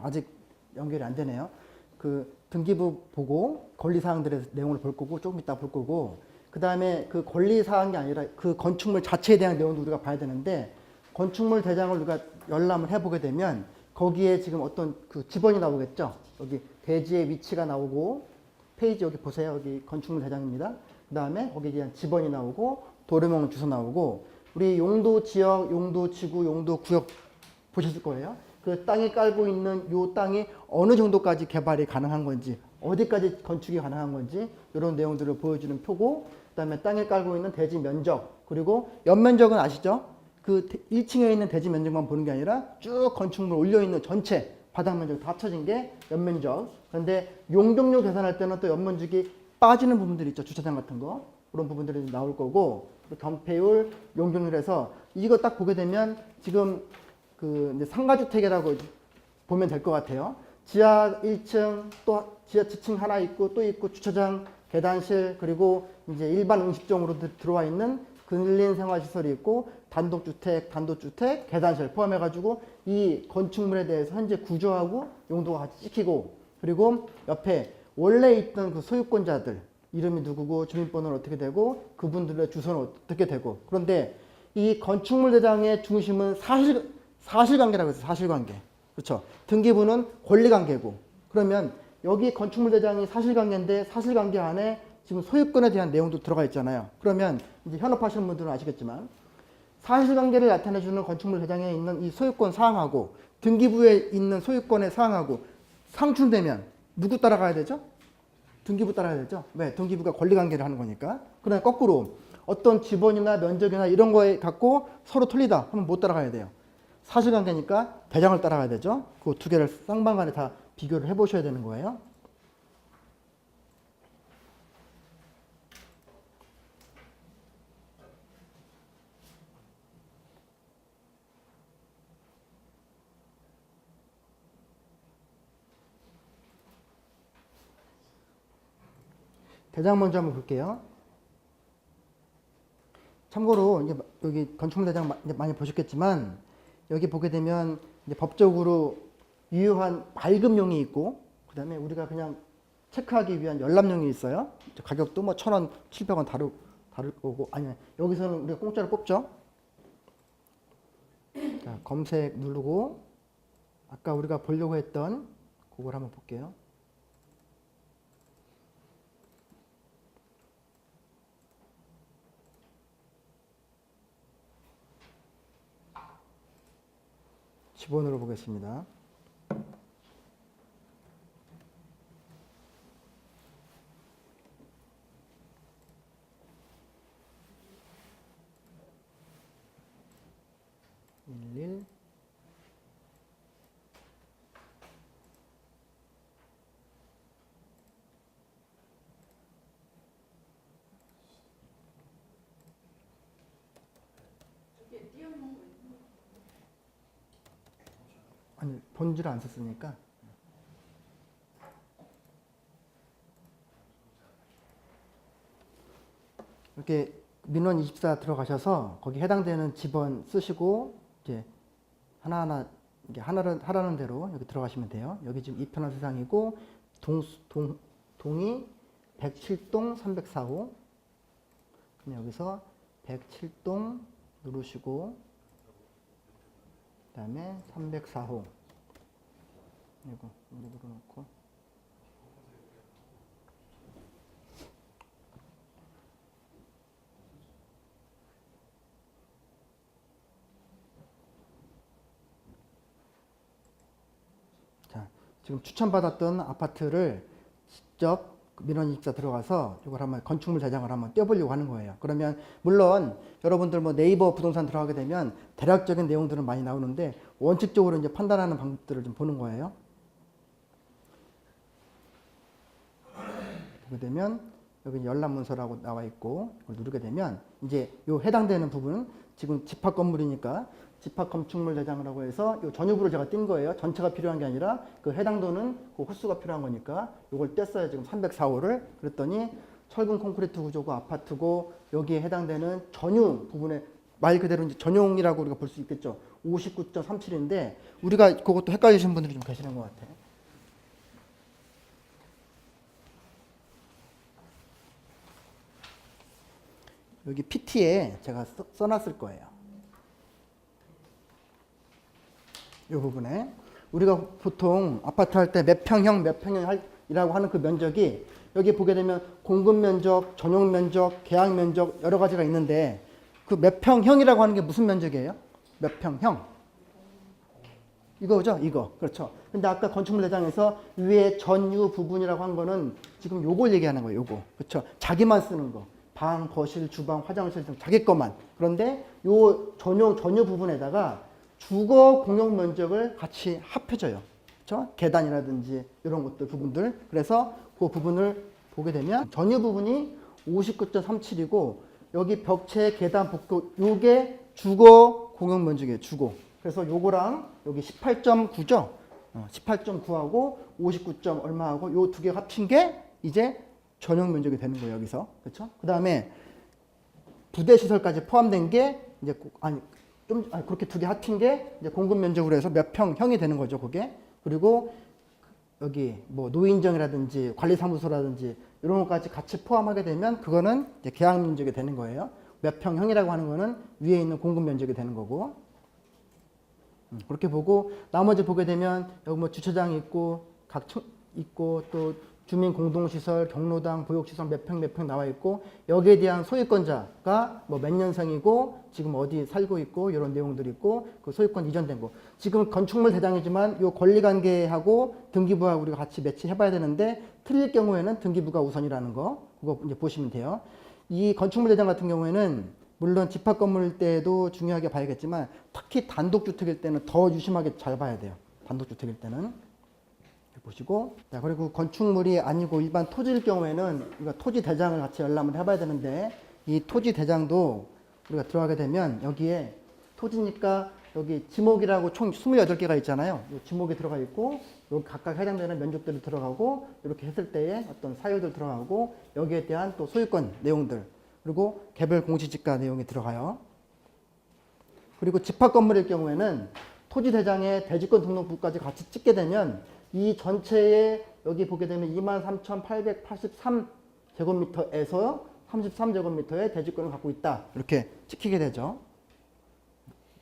아직 연결이 안 되네요. 그 등기부 보고 권리사항들의 내용을 볼 거고 조금 이따 볼 거고 그 다음에 그 권리사항이 아니라 그 건축물 자체에 대한 내용도 우리가 봐야 되는데 건축물 대장을 우리가 열람을 해보게 되면 거기에 지금 어떤 그 지번이 나오겠죠. 여기 대지의 위치가 나오고 페이지 여기 보세요. 여기 건축물 대장입니다. 그 다음에 거기에 대한 지번이 나오고 도로명 주소 나오고 우리 용도 지역, 용도 지구, 용도 구역 보셨을 거예요. 그 땅이 깔고 있는 요 땅이 어느 정도까지 개발이 가능한 건지 어디까지 건축이 가능한 건지 이런 내용들을 보여주는 표고 그다음에 땅에 깔고 있는 대지 면적 그리고 연면적은 아시죠? 그 1층에 있는 대지 면적만 보는 게 아니라 쭉 건축물 올려있는 전체 바닥 면적 다 합쳐진 게 연면적. 그런데 용적률 계산할 때는 또 연면적이 빠지는 부분들이 있죠. 주차장 같은 거 그런 부분들이 나올 거고 경폐율, 용적률에서 이거 딱 보게 되면 지금 그 이제 상가주택이라고 보면 될 것 같아요. 지하 1층 또 지하 지층 하나 있고 또 있고 주차장, 계단실 그리고 이제 일반 음식점으로 들어와 있는 근린 생활시설이 있고 단독주택, 계단실 포함해가지고 이 건축물에 대해서 현재 구조하고 용도가 같이 찍히고 그리고 옆에 원래 있던 그 소유권자들 이름이 누구고 주민번호는 어떻게 되고 그분들의 주소는 어떻게 되고 그런데 이 건축물 대장의 중심은 사실관계라고 해서 사실관계. 그렇죠. 등기부는 권리관계고. 그러면 여기 건축물 대장이 사실관계인데 사실관계 안에 지금 소유권에 대한 내용도 들어가 있잖아요. 그러면 이제 현업하시는 분들은 아시겠지만 사실관계를 나타내주는 건축물 대장에 있는 이 소유권 사항하고 등기부에 있는 소유권의 사항하고 상충되면 누구 따라가야 되죠? 등기부 따라야 되죠. 왜? 등기부가 권리관계를 하는 거니까. 그러나 거꾸로 어떤 지번이나 면적이나 이런 거에 갖고 서로 틀리다 하면 못 따라가야 돼요. 사실관계니까 대장을 따라가야 되죠. 그 두 개를 쌍방간에 다 비교를 해보셔야 되는 거예요. 대장 먼저 한번 볼게요. 참고로 이제 여기 건축물 대장 많이 보셨겠지만 여기 보게 되면 이제 법적으로 유효한 발급용이 있고 그다음에 우리가 그냥 체크하기 위한 열람용이 있어요. 가격도 뭐 1,000원, 700원 다를 거고 아니 여기서는 우리가 공짜로 뽑죠. 자, 검색 누르고 아까 우리가 보려고 했던 그걸 한번 볼게요. 지번으로 보겠습니다. 아니 본질을 안 썼으니까 이렇게 민원 24 들어가셔서 거기 해당되는 지번 쓰시고 이제 하나하나 이게 하라는 대로 여기 들어가시면 돼요. 여기 지금 이편한 세상이고 동이 107동 304호. 그럼 여기서 107동 누르시고 그다음에 304호 이거 눌러놓고 자 지금 추천받았던 아파트를 직접 민원 입사 들어가서 이걸 한번 건축물 대장을 한번 떼어보려고 하는 거예요. 그러면 물론 여러분들 뭐 네이버 부동산 들어가게 되면 대략적인 내용들은 많이 나오는데 원칙적으로 이제 판단하는 방법들을 좀 보는 거예요. 보게 되면 여기 열람 문서라고 나와 있고 이걸 누르게 되면 이제 요 해당되는 부분은 지금 집합 건물이니까 집합 건축물 대장이라고 해서 요 전유부를 제가 띈 거예요. 전체가 필요한 게 아니라 그 해당도는 그 호수가 필요한 거니까 요걸 뗐어요. 지금 304호를. 그랬더니 철근 콘크리트 구조고 아파트고 여기에 해당되는 전유 부분에 말 그대로 이제 전용이라고 우리가 볼 수 있겠죠. 59.37인데 우리가 그것도 헷갈리시는 분들이 좀 계시는 것 같아요. 여기 PT에 제가 써놨을 거예요. 이 부분에 우리가 보통 아파트 할 때 몇 평형이라고 하는 그 면적이 여기 보게 되면 공급 면적, 전용 면적, 계약 면적 여러 가지가 있는데 그 몇 평형이라고 하는 게 무슨 면적이에요? 몇 평형? 이거죠, 이거. 그렇죠. 근데 아까 건축물 대장에서 위에 전유 부분이라고 한 거는 지금 요걸 얘기하는 거예요, 요거. 그렇죠. 자기만 쓰는 거. 방, 거실, 주방, 화장실 등 자기 것만. 그런데 요 전유 부분에다가 주거 공용 면적을 같이 합해줘요. 그렇죠? 계단이라든지 이런 것들 부분들. 그래서 그 부분을 보게 되면 전유 부분이 59.37이고 여기 벽체, 계단, 복도 요게 주거 공용 면적이에요. 주거. 그래서 요거랑 여기 18.9죠. 18.9하고 59. 얼마하고 요 두 개 합친 게 이제 전용 면적이 되는 거예요. 여기서. 그렇죠? 그다음에 부대 시설까지 포함된 게 이제 그렇게 두 개 합친 게 이제 공급 면적으로 해서 몇 평형이 되는 거죠, 그게. 그리고 여기 뭐 노인정이라든지 관리사무소라든지 이런 것까지 같이 포함하게 되면 그거는 이제 계약 면적이 되는 거예요. 몇 평형이라고 하는 거는 위에 있는 공급 면적이 되는 거고. 그렇게 보고 나머지 보게 되면 여기 뭐 주차장이 있고 있고 또 주민 공동시설, 경로당, 보육시설 몇 평 나와 있고 여기에 대한 소유권자가 뭐 몇 년생이고 지금 어디 살고 있고 이런 내용들이 있고 그 소유권 이전된 거. 지금 건축물 대장이지만 요 권리관계하고 등기부하고 우리가 같이 매치해봐야 되는데 틀릴 경우에는 등기부가 우선이라는 거 그거 이제 보시면 돼요. 이 건축물 대장 같은 경우에는 물론 집합 건물일 때도 중요하게 봐야겠지만 특히 단독주택일 때는 더 유심하게 잘 봐야 돼요. 단독주택일 때는. 이렇게 보시고, 자, 그리고 건축물이 아니고 일반 토지일 경우에는 우리가 토지 대장을 같이 열람을 해봐야 되는데, 이 토지 대장도 우리가 들어가게 되면 여기에 토지니까 여기 지목이라고 총 28개가 있잖아요. 이 지목이 들어가 있고, 여기 각각 해당되는 면적들이 들어가고, 이렇게 했을 때의 어떤 사유들 들어가고, 여기에 대한 또 소유권 내용들, 그리고 개별 공시지가 내용이 들어가요. 그리고 집합 건물일 경우에는 토지 대장에 대지권 등록부까지 같이 찍게 되면 이 전체에 여기 보게 되면 23,883제곱미터에서 33제곱미터의 대지권을 갖고 있다. 이렇게 찍히게 되죠.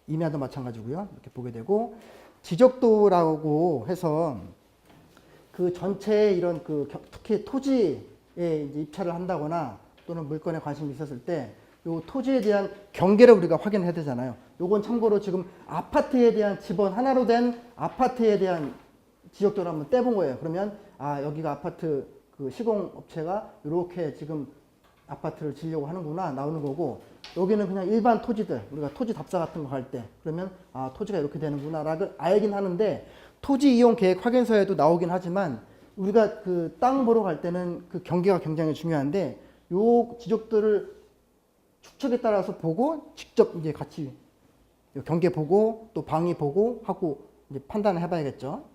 임야도 마찬가지고요. 이렇게 보게 되고, 지적도라고 해서 그 전체에 이런 특히 토지에 이제 입찰을 한다거나 또는 물건에 관심이 있었을 때 요 토지에 대한 경계를 우리가 확인해야 되잖아요. 요건 참고로 지금 아파트에 대한 집원 하나로 된 아파트에 대한 지적도를 한번 떼본 거예요. 그러면 여기가 아파트 그 시공업체가 이렇게 지금 아파트를 지려고 하는구나 나오는 거고, 여기는 그냥 일반 토지들, 우리가 토지 답사 같은 거 할 때 그러면 토지가 이렇게 되는구나 라고 알긴 하는데, 토지 이용 계획 확인서에도 나오긴 하지만 우리가 그 땅 보러 갈 때는 그 경계가 굉장히 중요한데, 요 지적들을 축척에 따라서 보고 직접 이제 같이 경계 보고 또 방위 보고 하고 이제 판단을 해봐야겠죠.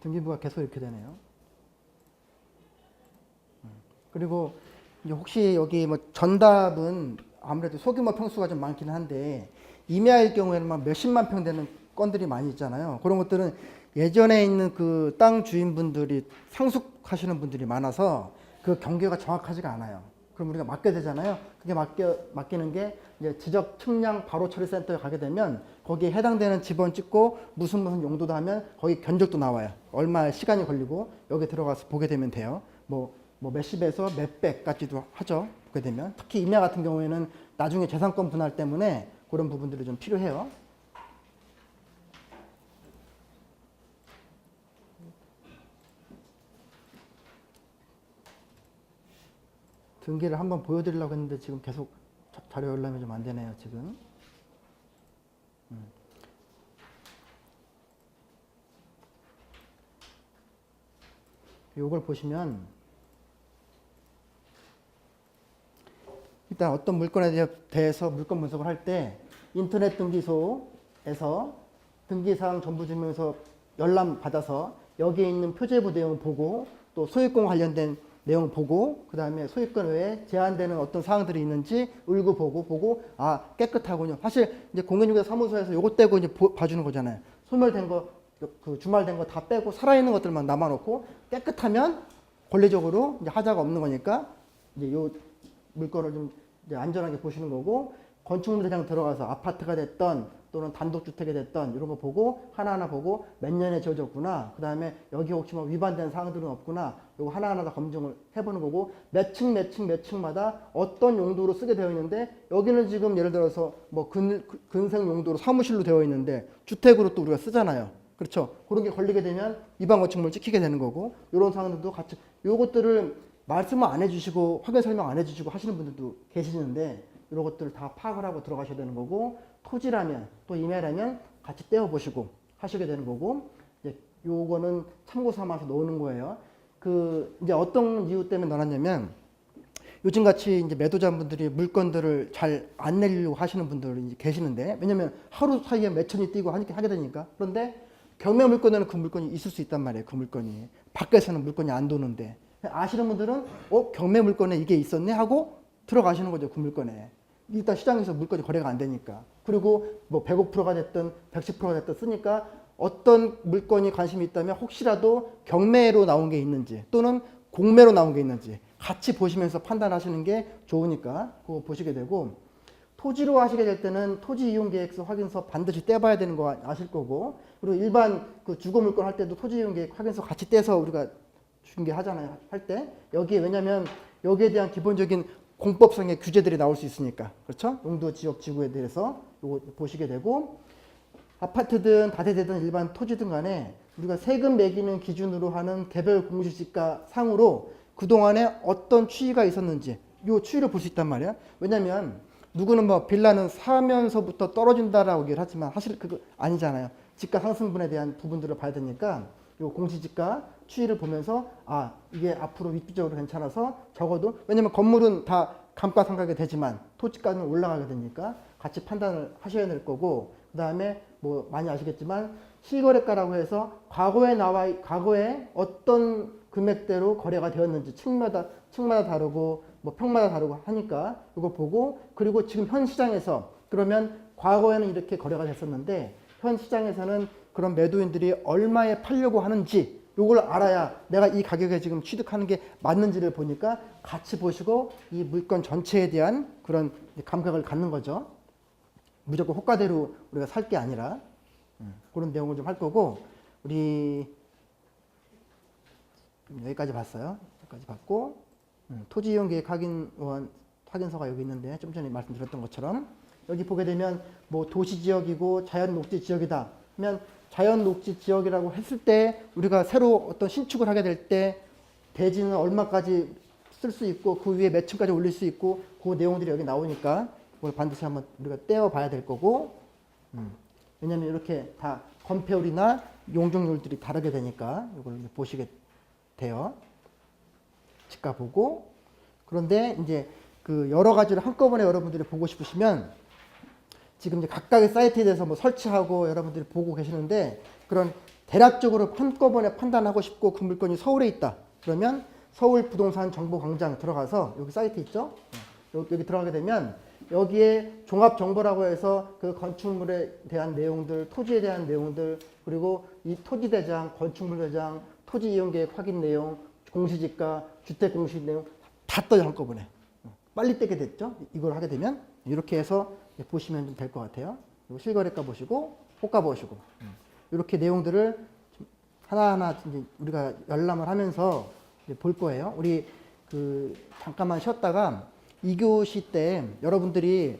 등기부가 계속 이렇게 되네요. 그리고 이제 혹시 여기 뭐 전답은 아무래도 소규모 평수가 좀 많긴 한데, 임야일 경우에는 막 몇십만 평 되는 건들이 많이 있잖아요. 그런 것들은 예전에 있는 그 땅 주인분들이 상속하시는 분들이 많아서 그 경계가 정확하지가 않아요. 그럼 우리가 맡게 되잖아요. 그게 맡기는 게 이제 지적 측량 바로 처리 센터에 가게 되면 거기에 해당되는 집원 찍고 무슨 용도다 하면 거기 견적도 나와요. 얼마 시간이 걸리고 여기 들어가서 보게 되면 돼요. 뭐 몇십에서 몇백까지도 하죠. 보게 되면 특히 임야 같은 경우에는 나중에 재산권 분할 때문에 그런 부분들이 좀 필요해요. 등기를 한번 보여드리려고 했는데 지금 계속 자료 열람이 좀 안 되네요, 지금. 이걸 보시면 일단 어떤 물건에 대해서 물건 분석을 할 때 인터넷 등기소에서 등기사항 전부증명서 열람 받아서 여기에 있는 표제부 내용을 보고 또 소유권 관련된 내용 보고 그 다음에 소유권 외에 제한되는 어떤 사항들이 있는지 을고 보고 깨끗하군요. 사실 이제 공인중개사 사무소에서 요것 떼고 이제 봐주는 거잖아요. 소멸된 거, 그 주말된 거 다 빼고 살아있는 것들만 남아놓고 깨끗하면 권리적으로 이제 하자가 없는 거니까 이제 요 물건을 좀 이제 안전하게 보시는 거고, 건축물 대장 들어가서 아파트가 됐던 또는 단독주택이 됐던 이런 거 보고 하나하나 보고 몇 년에 지어졌구나, 그 다음에 여기 혹시 뭐 위반된 사항들은 없구나, 이거 하나하나 다 검증을 해보는 거고, 몇 층마다 어떤 용도로 쓰게 되어 있는데, 여기는 지금 예를 들어서 뭐 근생 용도로 사무실로 되어 있는데 주택으로 또 우리가 쓰잖아요. 그렇죠? 그런 게 걸리게 되면 위반 건축물 찍히게 되는 거고, 이런 사항들도 같이 요것들을 말씀을 안 해주시고 확인 설명 안 해주시고 하시는 분들도 계시는데, 이런 것들을 다 파악을 하고 들어가셔야 되는 거고, 토지라면 또 임야라면 같이 떼어보시고 하시게 되는 거고, 이제 요거는 참고 삼아서 넣는 거예요. 이제 어떤 이유 때문에 넣었냐면, 요즘 같이 이제 매도자분들이 물건들을 잘 안 내려고 하시는 분들이 이제 계시는데, 왜냐면 하루 사이에 몇 천이 뛰고 하게 되니까. 그런데 경매 물건에는 그 물건이 있을 수 있단 말이에요. 그 물건이 밖에서는 물건이 안 도는데, 아시는 분들은 경매 물건에 이게 있었네 하고 들어가시는 거죠. 그 물건에 일단 시장에서 물건이 거래가 안 되니까. 그리고 뭐 105%가 됐든 110%가 됐든 쓰니까 어떤 물건이 관심이 있다면 혹시라도 경매로 나온 게 있는지 또는 공매로 나온 게 있는지 같이 보시면서 판단하시는 게 좋으니까 그거 보시게 되고, 토지로 하시게 될 때는 토지 이용 계획서 확인서 반드시 떼봐야 되는 거 아실 거고, 그리고 일반 그 주거 물건 할 때도 토지 이용 계획 확인서 같이 떼서 우리가 중개하잖아요. 할 때 여기에, 왜냐면 여기에 대한 기본적인 공법상의 규제들이 나올 수 있으니까. 그렇죠? 용도 지역 지구에 대해서 이거 보시게 되고, 아파트든 다세대든 일반 토지든 간에 우리가 세금 매기는 기준으로 하는 개별 공시지가 상으로 그동안에 어떤 추이가 있었는지 요 추이를 볼 수 있단 말이야. 왜냐면 누구는 뭐 빌라는 사면서부터 떨어진다라고 얘기를 하지만 사실 그거 아니잖아요. 지가 상승분에 대한 부분들을 봐야 되니까 요 공시지가 추이를 보면서 아 이게 앞으로 윗비적으로 괜찮아서 적어도 왜냐면 건물은 다 감가상각이 되지만 토지가는 올라가게 되니까 같이 판단을 하셔야 될 거고 그 다음에 뭐 많이 아시겠지만 실거래가라고 해서 과거에 어떤 금액대로 거래가 되었는지 층마다 다르고 뭐 평마다 다르고 하니까 이거 보고 그리고 지금 현 시장에서 그러면 과거에는 이렇게 거래가 됐었는데 현 시장에서는 그런 매도인들이 얼마에 팔려고 하는지 요걸 알아야 내가 이 가격에 지금 취득하는 게 맞는지를 보니까 같이 보시고 이 물건 전체에 대한 그런 감각을 갖는 거죠. 무조건 호가대로 우리가 살 게 아니라 그런 내용을 좀 할 거고 우리 여기까지 봤어요. 여기까지 봤고 토지 이용 계획 확인서가 여기 있는데 좀 전에 말씀드렸던 것처럼 여기 보게 되면 뭐 도시 지역이고 자연 녹지 지역이다 하면 자연 녹지 지역이라고 했을 때 우리가 새로 어떤 신축을 하게 될 때 대지는 얼마까지 쓸 수 있고 그 위에 몇 층까지 올릴 수 있고 그 내용들이 여기 나오니까 그걸 반드시 한번 우리가 떼어 봐야 될 거고 왜냐면 이렇게 다 건폐율이나 용적률들이 다르게 되니까 이걸 보시게 돼요. 지가 보고 그런데 이제 그 여러 가지를 한꺼번에 여러분들이 보고 싶으시면 지금 이제 각각의 사이트에 대해서 뭐 설치하고 여러분들이 보고 계시는데 그런 대략적으로 한꺼번에 판단하고 싶고 그 물건이 서울에 있다. 그러면 서울 부동산 정보 광장 들어가서 여기 사이트 있죠? 여기 들어가게 되면 여기에 종합 정보라고 해서 그 건축물에 대한 내용들, 토지에 대한 내용들, 그리고 이 토지 대장, 건축물 대장, 토지 이용 계획 확인 내용, 공시지가, 주택 공시 내용 다 떠요 한꺼번에. 빨리 떼게 됐죠? 이걸 하게 되면 이렇게 해서 보시면 좀 될 것 같아요. 실거래가 보시고 호가 보시고 이렇게 내용들을 하나하나 이제 우리가 열람을 하면서 이제 볼 거예요. 우리 그 잠깐만 쉬었다가 2교시 때 여러분들이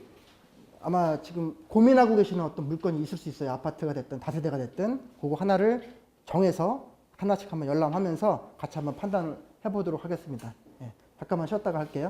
아마 지금 고민하고 계시는 어떤 물건이 있을 수 있어요. 아파트가 됐든 다세대가 됐든 그거 하나를 정해서 하나씩 한번 열람하면서 같이 한번 판단을 해보도록 하겠습니다. 예, 잠깐만 쉬었다가 할게요.